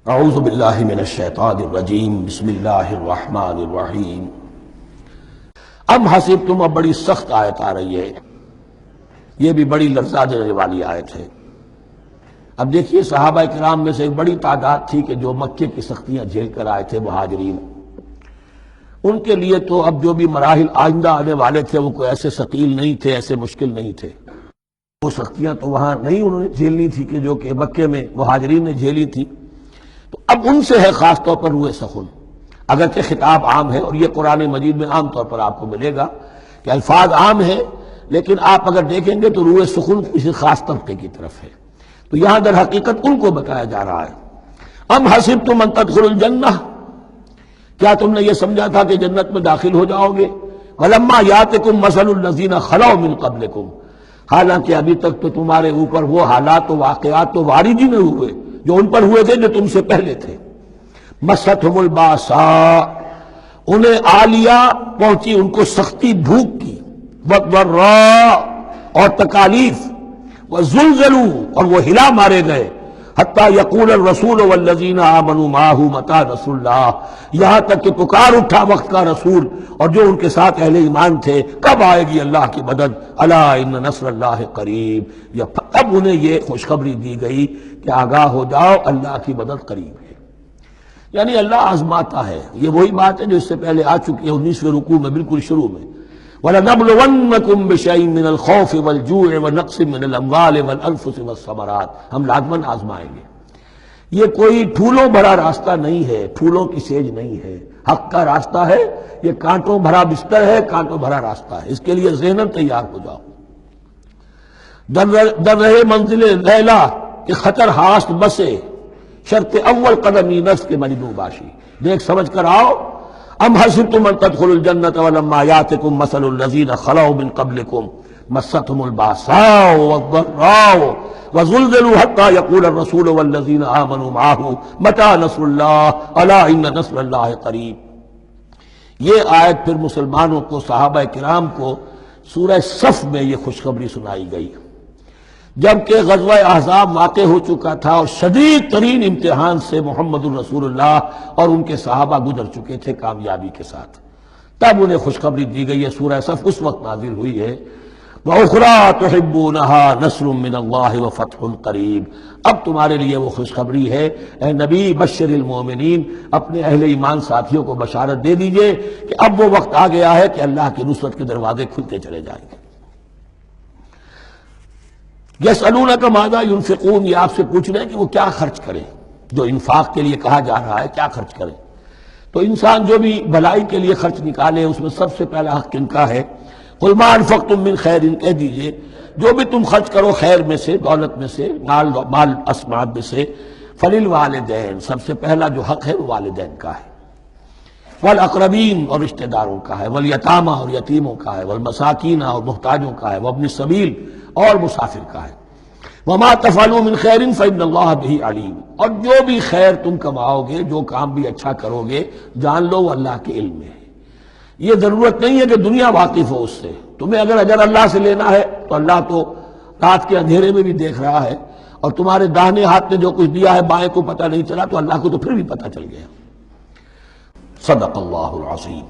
اعوذ باللہ من الشیطان الرجیم بسم اللہ الرحمن الرحیم ام حسبتم، اب بڑی سخت آیت آ رہی ہے، یہ بھی بڑی لرزا دینے والی آیت ہے۔ اب دیکھیے صحابہ کرام میں سے ایک بڑی تعداد تھی کہ جو مکے کی سختیاں جھیل کر آئے تھے، مہاجرین، ان کے لیے تو اب جو بھی مراحل آئندہ آنے والے تھے وہ کوئی ایسے ثقیل نہیں تھے، ایسے مشکل نہیں تھے۔ وہ سختیاں تو وہاں نہیں انہوں نے جھیلنی تھی کہ جو کہ مکے میں مہاجرین نے جھیلی تھی، تو اب ان سے ہے خاص طور پر روئے سخن۔ اگرچہ خطاب عام ہے، اور یہ قرآن مجید میں عام طور پر آپ کو ملے گا کہ الفاظ عام ہیں، لیکن آپ اگر دیکھیں گے تو روئے سخن کسی خاص طبقے کی طرف ہے، تو یہاں در حقیقت ان کو بتایا جا رہا ہے۔ ام حسبتم ان تدخلوا الجنہ، کیا تم نے یہ سمجھا تھا کہ جنت میں داخل ہو جاؤ گے؟ ولما یاتکم مثل الذین خلوا من قبلکم، حالانکہ ابھی تک تو تمہارے اوپر وہ حالات و واقعات تو وارد ہی نہیں ہوئے جو ان پر ہوئے تھے جو تم سے پہلے تھے۔ مستہم الباساء، انہیں آ لیا، پہنچی ان کو سختی بھوک کی، والضراء، اور تکالیف، وزلزلوا، اور وہ ہلا مارے گئے، حتی یقول الرسول والذین آمنوا معہ متی نصر اللہ، یہاں تک کہ پکار اٹھا وقت کا رسول اور جو ان کے ساتھ اہل ایمان تھے، کب آئے گی اللہ کی مدد؟ الا ان نصر اللہ قریب، یا تب انہیں یہ خوشخبری دی گئی کہ آگاہ ہو جاؤ، اللہ کی مدد قریب ہے۔ یعنی اللہ آزماتا ہے، یہ وہی بات ہے جو اس سے پہلے آ چکی ہے 19ویں رکوع میں بالکل شروع میں، وَلَنَبْلُوَنَّكُمْ بِشَيْءٍ مِّنَ الْخَوْفِ وَالْجُوعِ وَنَقْصٍ مِّنَ الْأَمْوَالِ وَالْأَنفُسِ وَالثَّمَرَاتِ، ہم لازماً آزمائیں گے۔ یہ کوئی پھولوں بھرا راستہ نہیں ہے، پھولوں کی سیج نہیں ہے، حق کا راستہ ہے، یہ کانٹوں بھرا بستر ہے، کانٹوں بھرا راستہ ہے، اس کے لیے ذہناً تیار ہو جاؤ۔ در رہے منزل لیلا کہ خطر ہاست بسے، شرط اول قدمی نفس کے مجنو باشی، دیکھ سمجھ کر آؤ۔ ام حسبتم ان تدخلوا الجنة ولما یاتکم مثل الذین خلوا من قبلکم مستهم الباساء والضراء وزلزلوا حتى يقول الرسول والذین آمنوا معه متی نصر اللہ الا ان نصر اللہ قریب۔ یہ آیت پھر مسلمانوں کو، صحابہ کرام کو سورہ صف میں یہ خوشخبری سنائی گئی، جبکہ غزوہ احزاب واقع ہو چکا تھا اور شدید ترین امتحان سے محمد الرسول اللہ اور ان کے صحابہ گزر چکے تھے کامیابی کے ساتھ، تب انہیں خوشخبری دی گئی ہے۔ سورہ صف اس وقت نازل ہوئی ہے، وَأُخْرَىٰ تُحِبُّونَهَا نَصْرٌ مِّنَ اللَّهِ وَفَتْحٌ قَرِيبٌ، اب تمہارے لیے وہ خوشخبری ہے، اے نبی بشر المومنین، اپنے اہل ایمان ساتھیوں کو بشارت دے دیجئے کہ اب وہ وقت آ گیا ہے کہ اللہ کی نصرت کے دروازے کھلتے چلے جائیں گے۔ یسألونک ماذا ینفقون، یہ آپ سے پوچھ رہے ہیں کہ وہ کیا خرچ کریں، جو انفاق کے لیے کہا جا رہا ہے کیا خرچ کریں۔ تو انسان جو بھی بھلائی کے لیے خرچ نکالے، اس میں سب سے پہلا حق ان کا ہے۔ قل ما انفقتم من خیر، کہہ دیجئے جو بھی تم خرچ کرو خیر میں سے، دولت میں سے، مال اسباب میں سے، فللوالدین، سب سے پہلا جو حق ہے وہ والدین کا ہے، والاقربین، اور رشتہ داروں کا ہے، والیتامى، اور یتیموں کا ہے، والمساکین، اور محتاجوں کا ہے، وابن السبیل، اور مسافر کا ہے۔ وما تفعلوا من خیر فإن اللہ بہ علیم، اور جو بھی خیر تم کماؤ گے، جو کام بھی اچھا کرو گے، جان لو وہ اللہ کے علم میں ہے۔ یہ ضرورت نہیں ہے کہ دنیا واقف ہو اس سے، تمہیں اگر اجر اللہ سے لینا ہے تو اللہ تو رات کے اندھیرے میں بھی دیکھ رہا ہے، اور تمہارے داہنے ہاتھ نے جو کچھ دیا ہے بائیں کو پتہ نہیں چلا تو اللہ کو تو پھر بھی پتہ چل گیا۔ صدق اللہ العظیم۔